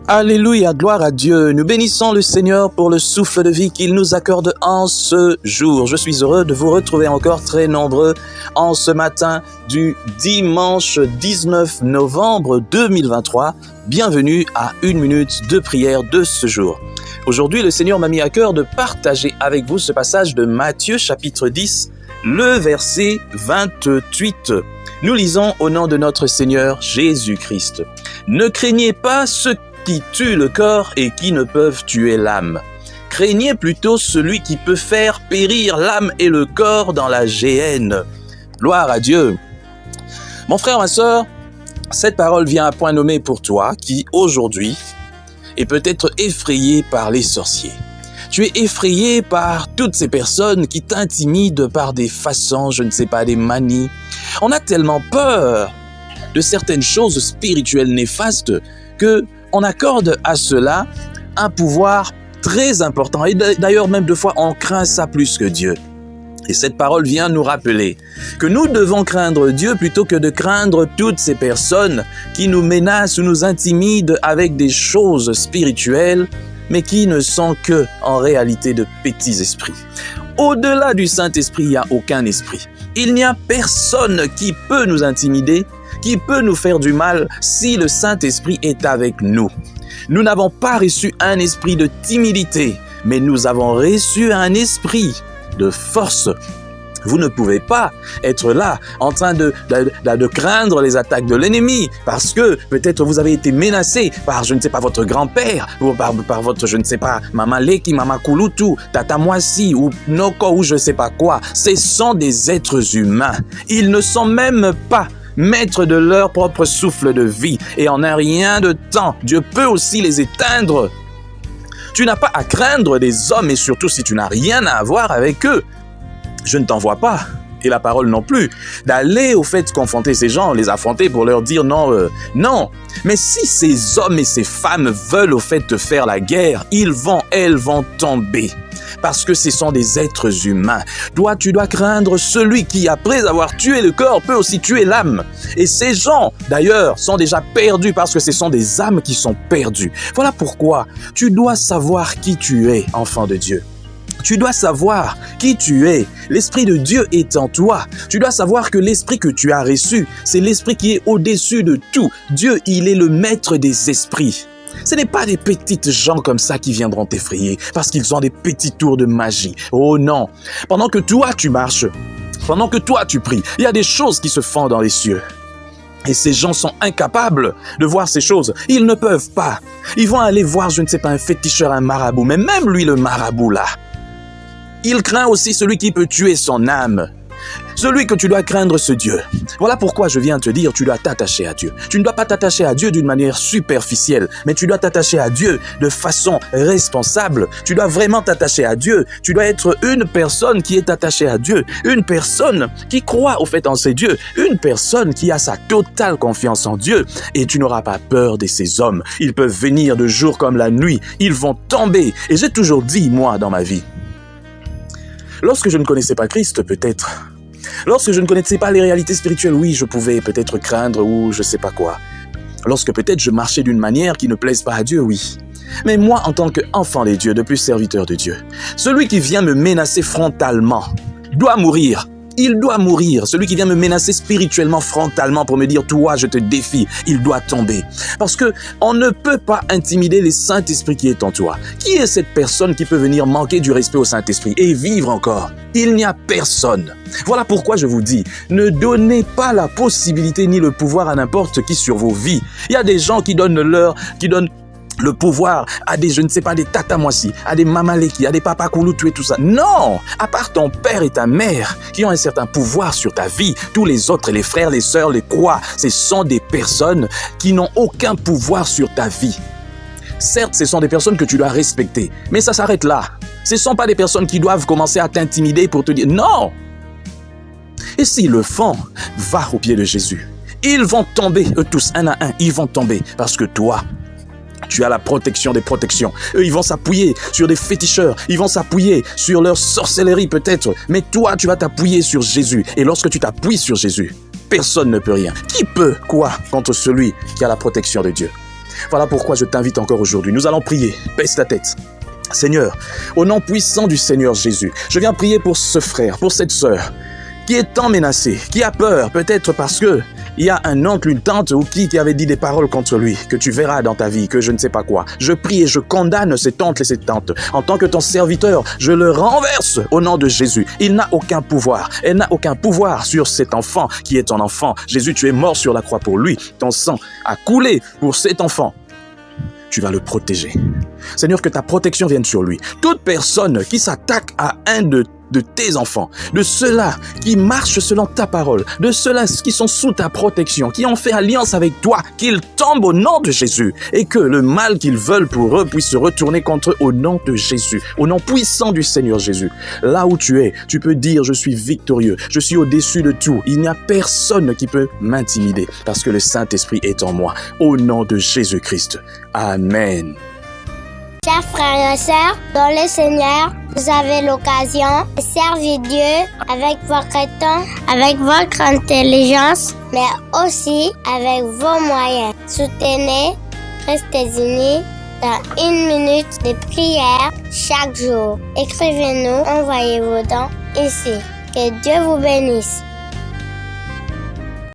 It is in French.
Alléluia, gloire à Dieu. Nous bénissons le Seigneur pour le souffle de vie qu'il nous accorde en ce jour. Je suis heureux de vous retrouver encore très nombreux en ce matin du dimanche 19 novembre 2023. Bienvenue à 1 minute de prière de ce jour. Aujourd'hui, le Seigneur m'a mis à cœur de partager avec vous ce passage de Matthieu chapitre 10, le verset 28. Nous lisons au nom de notre Seigneur Jésus-Christ. Ne craignez pas ceux qui tuent le corps et qui ne peuvent tuer l'âme. Craignez plutôt celui qui peut faire périr l'âme et le corps dans la géhenne. Gloire à Dieu. Mon frère, ma sœur, cette parole vient à point nommé pour toi qui, aujourd'hui, est peut-être effrayé par les sorciers. Tu es effrayé par toutes ces personnes qui t'intimident par des façons, je ne sais pas, des manies. On a tellement peur de certaines choses spirituelles néfastes que on accorde à cela un pouvoir très important. Et d'ailleurs, même deux fois, on craint ça plus que Dieu. Et cette parole vient nous rappeler que nous devons craindre Dieu plutôt que de craindre toutes ces personnes qui nous menacent ou nous intimident avec des choses spirituelles, mais qui ne sont que, en réalité, de petits esprits. Au-delà du Saint-Esprit, il n'y a aucun esprit. Il n'y a personne qui peut nous intimider, qui peut nous faire du mal si le Saint-Esprit est avec nous. Nous n'avons pas reçu un esprit de timidité, mais nous avons reçu un esprit de force. Vous ne pouvez pas être là en train de craindre les attaques de l'ennemi parce que peut-être vous avez été menacé par, je ne sais pas, votre grand-père ou par votre, je ne sais pas, Maman Leki, Maman Kulutu, Tata Mwasi ou Noko ou je ne sais pas quoi. Ce sont des êtres humains. Ils ne sont même pas maîtres de leur propre souffle de vie. Et en un rien de temps, Dieu peut aussi les éteindre. Tu n'as pas à craindre des hommes et surtout si tu n'as rien à avoir avec eux. Je ne t'envoie pas, et la parole non plus, d'aller au fait confronter ces gens, les affronter pour leur dire non, non. Mais si ces hommes et ces femmes veulent au fait te faire la guerre, elles vont tomber. Parce que ce sont des êtres humains. Toi, tu dois craindre celui qui, après avoir tué le corps, peut aussi tuer l'âme. Et ces gens, d'ailleurs, sont déjà perdus parce que ce sont des âmes qui sont perdues. Voilà pourquoi tu dois savoir qui tu es, enfant de Dieu. Tu dois savoir qui tu es. L'Esprit de Dieu est en toi. Tu dois savoir que l'Esprit que tu as reçu, c'est l'Esprit qui est au-dessus de tout. Dieu, il est le maître des esprits. Ce n'est pas des petites gens comme ça qui viendront t'effrayer parce qu'ils ont des petits tours de magie. Oh non! Pendant que toi, tu marches, pendant que toi, tu pries, il y a des choses qui se font dans les cieux. Et ces gens sont incapables de voir ces choses. Ils ne peuvent pas. Ils vont aller voir, je ne sais pas, un féticheur, un marabout. Mais même lui, le marabout là, il craint aussi celui qui peut tuer son âme. Celui que tu dois craindre, ce Dieu. Voilà pourquoi je viens te dire, tu dois t'attacher à Dieu. Tu ne dois pas t'attacher à Dieu d'une manière superficielle, mais tu dois t'attacher à Dieu de façon responsable. Tu dois vraiment t'attacher à Dieu. Tu dois être une personne qui est attachée à Dieu, une personne qui croit au fait en ces dieux, une personne qui a sa totale confiance en Dieu. Et tu n'auras pas peur de ces hommes. Ils peuvent venir de jour comme la nuit. Ils vont tomber. Et j'ai toujours dit, moi, dans ma vie, lorsque je ne connaissais pas Christ, peut-être, lorsque je ne connaissais pas les réalités spirituelles, oui, je pouvais peut-être craindre ou je sais pas quoi. Lorsque peut-être je marchais d'une manière qui ne plaise pas à Dieu, oui. Mais moi, en tant qu'enfant des dieux, de plus serviteur de Dieu, celui qui vient me menacer frontalement doit mourir. Il doit mourir. Celui qui vient me menacer spirituellement, frontalement, pour me dire, toi, je te défie, il doit tomber. Parce que on ne peut pas intimider le Saint-Esprit qui est en toi. Qui est cette personne qui peut venir manquer du respect au Saint-Esprit et vivre encore? Il n'y a personne. Voilà pourquoi je vous dis, ne donnez pas la possibilité ni le pouvoir à n'importe qui sur vos vies. Il y a des gens qui donnent le pouvoir à des, je ne sais pas, des Tata Mwasi, à des Maman Leki, à des Papa Kulutu et tout ça. Non! À part ton père et ta mère qui ont un certain pouvoir sur ta vie, tous les autres, les frères, les sœurs, les croix, ce sont des personnes qui n'ont aucun pouvoir sur ta vie. Certes, ce sont des personnes que tu dois respecter, mais ça s'arrête là. Ce ne sont pas des personnes qui doivent commencer à t'intimider pour te dire non! Et s'ils le font, va au pied de Jésus. Ils vont tomber, eux tous, un à un, ils vont tomber parce que toi, tu as la protection des protections. Eux, ils vont s'appuyer sur des féticheurs. Ils vont s'appuyer sur leur sorcellerie peut-être. Mais toi, tu vas t'appuyer sur Jésus. Et lorsque tu t'appuies sur Jésus, personne ne peut rien. Qui peut quoi contre celui qui a la protection de Dieu? Voilà pourquoi je t'invite encore aujourd'hui. Nous allons prier. Baisse ta tête. Seigneur, au nom puissant du Seigneur Jésus, je viens prier pour ce frère, pour cette sœur, qui est tant menacé, qui a peur, peut-être parce que il y a un oncle, une tante ou qui avait dit des paroles contre lui, que tu verras dans ta vie, que je ne sais pas quoi. Je prie et je condamne cet oncle et cette tante. En tant que ton serviteur, je le renverse au nom de Jésus. Il n'a aucun pouvoir. Elle n'a aucun pouvoir sur cet enfant qui est ton enfant. Jésus, tu es mort sur la croix pour lui. Ton sang a coulé pour cet enfant. Tu vas le protéger. Seigneur, que ta protection vienne sur lui. Toute personne qui s'attaque à un de tes enfants, de ceux-là qui marchent selon ta parole, de ceux-là qui sont sous ta protection, qui ont fait alliance avec toi, qu'ils tombent au nom de Jésus et que le mal qu'ils veulent pour eux puisse se retourner contre eux au nom de Jésus, au nom puissant du Seigneur Jésus. Là où tu es, tu peux dire je suis victorieux, je suis au-dessus de tout, il n'y a personne qui peut m'intimider parce que le Saint-Esprit est en moi, au nom de Jésus-Christ. Amen. Chers frères et sœurs, dans le Seigneur, vous avez l'occasion de servir Dieu avec votre temps, avec votre intelligence, mais aussi avec vos moyens. Soutenez, restez unis dans 1 minute de prière chaque jour. Écrivez-nous, envoyez vos dons ici. Que Dieu vous bénisse.